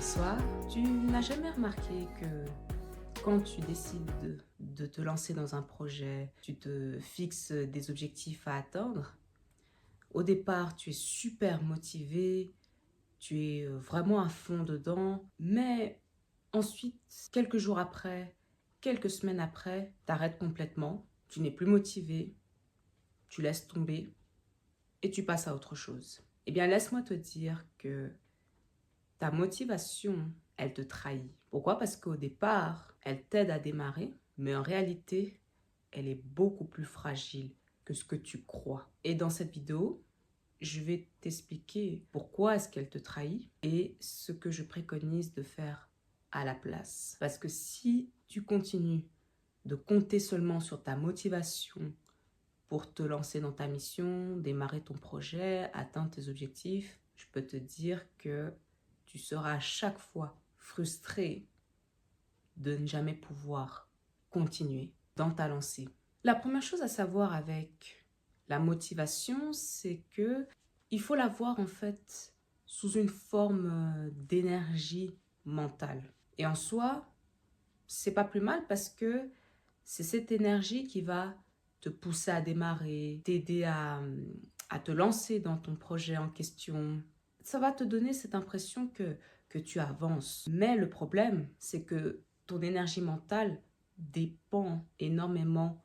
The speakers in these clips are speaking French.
Bonsoir. Tu n'as jamais remarqué que quand tu décides de te lancer dans un projet, tu te fixes des objectifs à atteindre. Au départ, tu es super motivé, tu es vraiment à fond dedans, mais ensuite, quelques jours après, quelques semaines après, tu arrêtes complètement, tu n'es plus motivé, tu laisses tomber et tu passes à autre chose. Eh bien, laisse-moi te dire que ta motivation, elle te trahit. Pourquoi? Parce qu'au départ, elle t'aide à démarrer, mais en réalité, elle est beaucoup plus fragile que ce que tu crois. Et dans cette vidéo, je vais t'expliquer pourquoi est-ce qu'elle te trahit et ce que je préconise de faire à la place. Parce que si tu continues de compter seulement sur ta motivation pour te lancer dans ta mission, démarrer ton projet, atteindre tes objectifs, je peux te dire que tu seras à chaque fois frustré de ne jamais pouvoir continuer dans ta lancée. La première chose à savoir avec la motivation, c'est que il faut la voir en fait sous une forme d'énergie mentale. Et en soi, c'est pas plus mal parce que c'est cette énergie qui va te pousser à démarrer, t'aider à te lancer dans ton projet en question. Ça va te donner cette impression que tu avances. Mais le problème, c'est que ton énergie mentale dépend énormément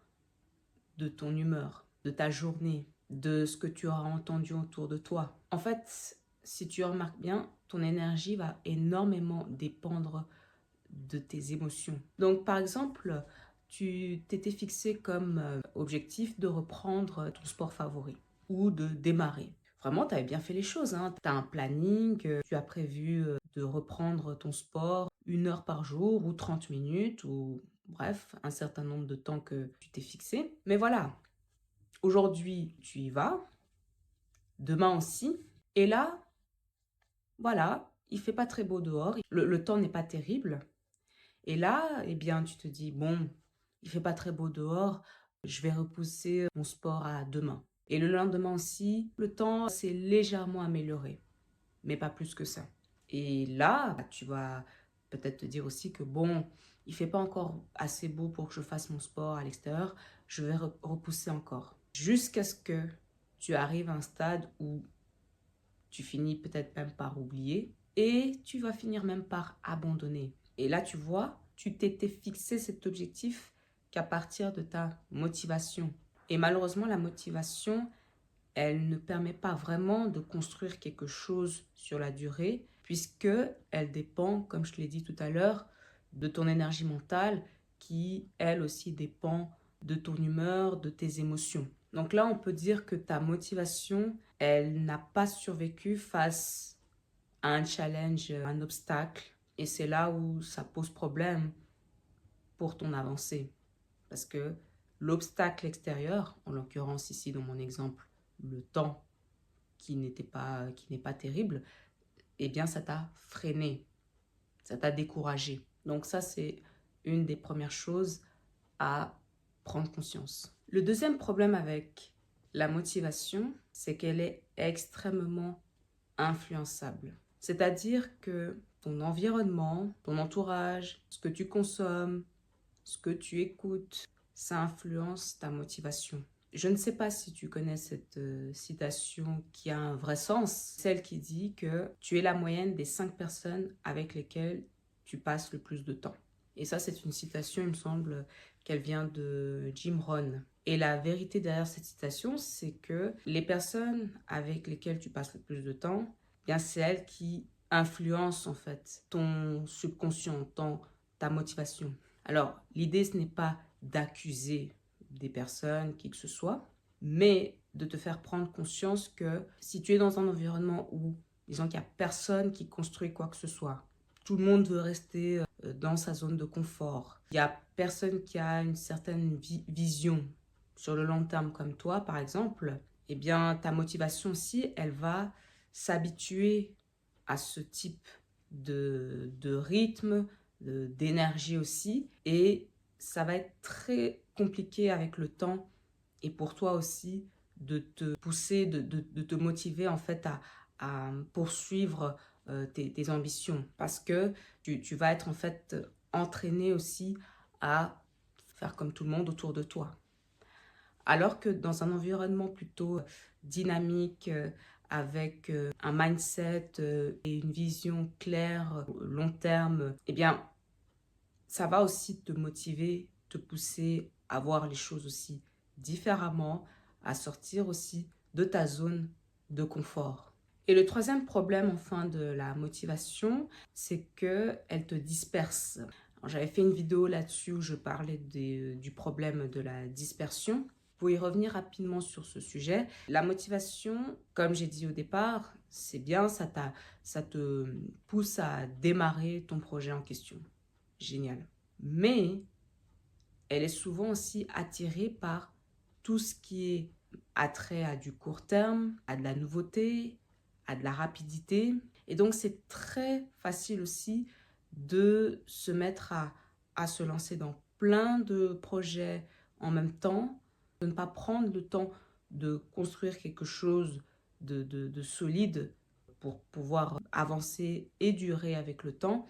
de ton humeur, de ta journée, de ce que tu auras entendu autour de toi. En fait, si tu remarques bien, ton énergie va énormément dépendre de tes émotions. Donc, par exemple, tu t'étais fixé comme objectif de reprendre ton sport favori ou de démarrer. Vraiment, tu avais bien fait les choses, hein. Tu as un planning, tu as prévu de reprendre ton sport 1 heure par jour ou 30 minutes ou bref, un certain nombre de temps que tu t'es fixé. Mais voilà, aujourd'hui, tu y vas, demain aussi. Et là, voilà, il fait pas très beau dehors, le temps n'est pas terrible. Et là, eh bien, tu te dis, bon, il fait pas très beau dehors, je vais repousser mon sport à demain. Et le lendemain aussi, le temps s'est légèrement amélioré, mais pas plus que ça. Et là, bah, tu vas peut-être te dire aussi que bon, il fait pas encore assez beau pour que je fasse mon sport à l'extérieur, je vais repousser encore. Jusqu'à ce que tu arrives à un stade où tu finis peut-être même par oublier et tu vas finir même par abandonner. Et là, tu vois, tu t'étais fixé cet objectif qu'à partir de ta motivation. Et malheureusement, la motivation, elle ne permet pas vraiment de construire quelque chose sur la durée, puisque elle dépend, comme je te l'ai dit tout à l'heure, de ton énergie mentale qui, elle aussi, dépend de ton humeur, de tes émotions. Donc là, on peut dire que ta motivation, elle n'a pas survécu face à un challenge, un obstacle. Et c'est là où ça pose problème pour ton avancée. Parce que l'obstacle extérieur, en l'occurrence ici dans mon exemple, le temps qui n'est pas terrible, eh bien ça t'a freiné, ça t'a découragé. Donc ça, c'est une des premières choses à prendre conscience. Le deuxième problème avec la motivation, c'est qu'elle est extrêmement influençable. C'est-à-dire que ton environnement, ton entourage, ce que tu consommes, ce que tu écoutes, ça influence ta motivation. Je ne sais pas si tu connais cette citation qui a un vrai sens, celle qui dit que tu es la moyenne des 5 personnes avec lesquelles tu passes le plus de temps. Et ça, c'est une citation, il me semble, qu'elle vient de Jim Rohn. Et la vérité derrière cette citation, c'est que les personnes avec lesquelles tu passes le plus de temps, bien c'est elles qui influencent en fait ton subconscient, ta motivation. Alors, l'idée, ce n'est pas d'accuser des personnes, qui que ce soit, mais de te faire prendre conscience que si tu es dans un environnement où, disons qu'il n'y a personne qui construit quoi que ce soit, tout le monde veut rester dans sa zone de confort, il n'y a personne qui a une certaine vision sur le long terme comme toi, par exemple, eh bien, ta motivation aussi, elle va s'habituer à ce type de rythme, d'énergie aussi. Et ça va être très compliqué avec le temps et pour toi aussi de te pousser, de te motiver en fait à poursuivre tes ambitions. Parce que tu vas être en fait entraîné aussi à faire comme tout le monde autour de toi. Alors que dans un environnement plutôt dynamique, avec un mindset et une vision claire, long terme, eh bien, ça va aussi te motiver, te pousser à voir les choses aussi différemment, à sortir aussi de ta zone de confort. Et le troisième problème, enfin, de la motivation, c'est qu'elle te disperse. J'avais fait une vidéo là-dessus où je parlais du problème de la dispersion. Pour y revenir rapidement sur ce sujet, la motivation, comme j'ai dit au départ, c'est bien, ça te pousse à démarrer ton projet en question. Génial. Mais elle est souvent aussi attirée par tout ce qui est attrait à du court terme, à de la nouveauté, à de la rapidité. Et donc, c'est très facile aussi de se mettre à se lancer dans plein de projets en même temps, de ne pas prendre le temps de construire quelque chose de solide pour pouvoir avancer et durer avec le temps.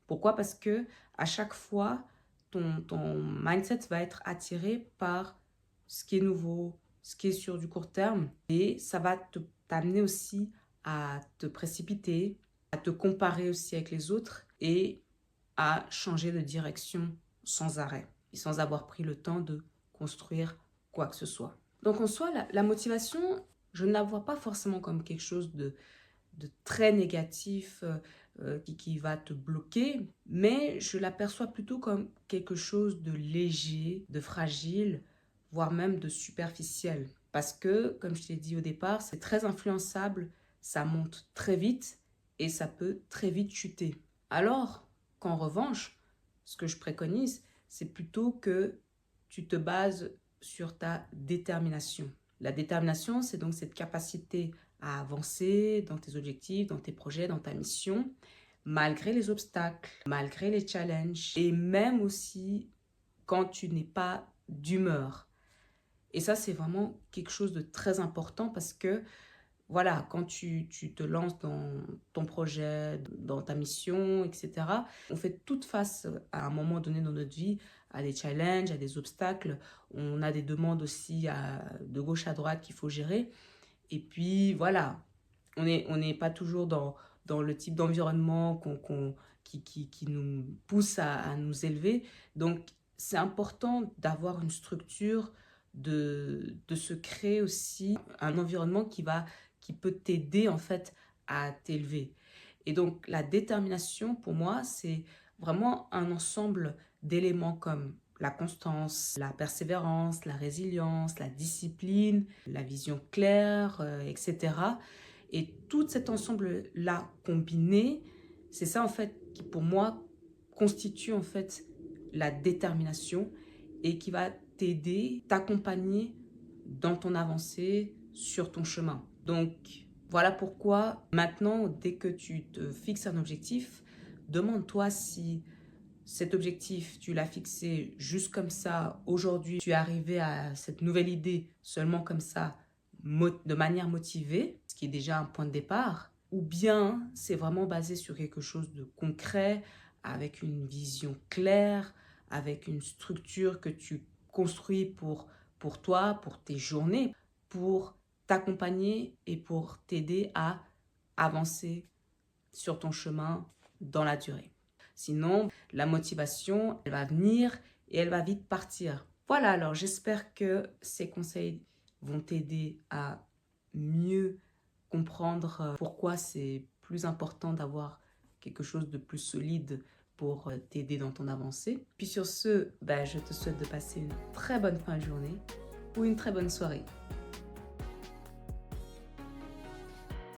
Pourquoi? Parce que à chaque fois, ton mindset va être attiré par ce qui est nouveau, ce qui est sur du court terme. Et ça va t'amener aussi à te précipiter, à te comparer aussi avec les autres et à changer de direction sans arrêt et sans avoir pris le temps de construire quoi que ce soit. Donc en soi, la motivation, je ne la vois pas forcément comme quelque chose de très négatif qui va te bloquer, mais je l'aperçois plutôt comme quelque chose de léger, de fragile, voire même de superficiel. Parce que, comme je t'ai dit au départ, c'est très influençable, ça monte très vite et ça peut très vite chuter. Alors qu'en revanche, ce que je préconise, c'est plutôt que tu te bases sur ta détermination. La détermination, c'est donc cette capacité à avancer dans tes objectifs, dans tes projets, dans ta mission, malgré les obstacles, malgré les challenges, et même aussi quand tu n'es pas d'humeur. Et ça, c'est vraiment quelque chose de très important parce que, voilà, quand tu te lances dans ton projet, dans ta mission, etc., on fait toute face à un moment donné dans notre vie à des challenges, à des obstacles. On a des demandes aussi de gauche à droite qu'il faut gérer. Et puis voilà, on n'est pas toujours dans le type d'environnement qui nous pousse à nous élever. Donc c'est important d'avoir une structure, de se créer aussi un environnement qui peut t'aider en fait à t'élever. Et donc la détermination pour moi, c'est vraiment un ensemble d'éléments comme la constance, la persévérance, la résilience, la discipline, la vision claire, etc. Et tout cet ensemble-là combiné, c'est ça en fait qui pour moi constitue en fait la détermination et qui va t'aider, t'accompagner dans ton avancée sur ton chemin. Donc voilà pourquoi maintenant, dès que tu te fixes un objectif, demande-toi si cet objectif, tu l'as fixé juste comme ça. Aujourd'hui, tu es arrivé à cette nouvelle idée seulement comme ça, de manière motivée, ce qui est déjà un point de départ. Ou bien c'est vraiment basé sur quelque chose de concret, avec une vision claire, avec une structure que tu construis pour toi, pour tes journées, pour t'accompagner et pour t'aider à avancer sur ton chemin dans la durée. Sinon, la motivation, elle va venir et elle va vite partir. Voilà, alors j'espère que ces conseils vont t'aider à mieux comprendre pourquoi c'est plus important d'avoir quelque chose de plus solide pour t'aider dans ton avancée. Puis sur ce, je te souhaite de passer une très bonne fin de journée ou une très bonne soirée.